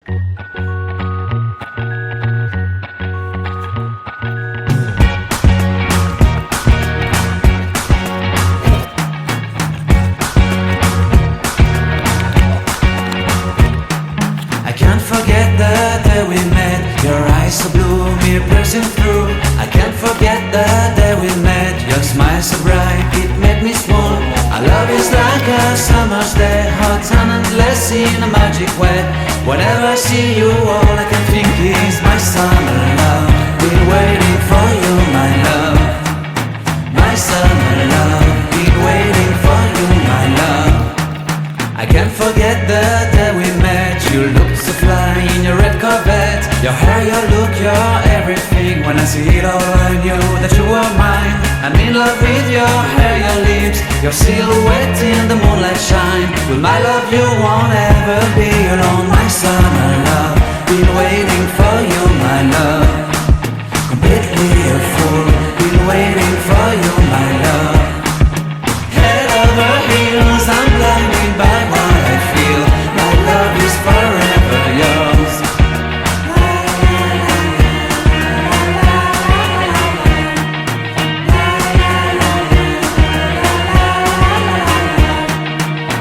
I can't forget the day we met. Your eyes so blue, me piercing through. I can't forget the day we met. Your smile so bright, it made me swoon. Our love is like a summer's day, hot and endless in a magic way. Whenever I see you, all I can think is my summer love. Been waiting for you, my love. My summer love. Been waiting for you, my love. I can't forget the day we met. You looked so fly in your red Corvette. Your hair, your look, your everything. When I see it all, I knew that you were mine. I'm in love with your hair, your lips, your silhouette in the moonlight shine. With my love you won't ever be alone. My summer love, been waiting for you, my love. Completely a fool, been waiting for you, my love. Head over heels, I'm blinded by what I feel. My love is forever yours.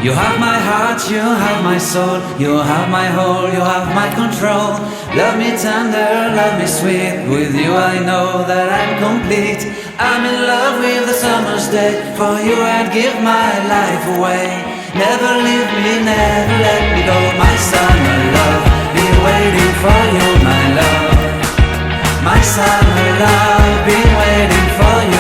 You have my heart, you have my soul, you have my whole, you have my control. Love me tender, love me sweet. With you I know that I'm complete. I'm in love with the summer's day. For you I'd give my life away. Never leave me, never let me go. My summer love, been waiting for you, my love. My summer love, been waiting for you.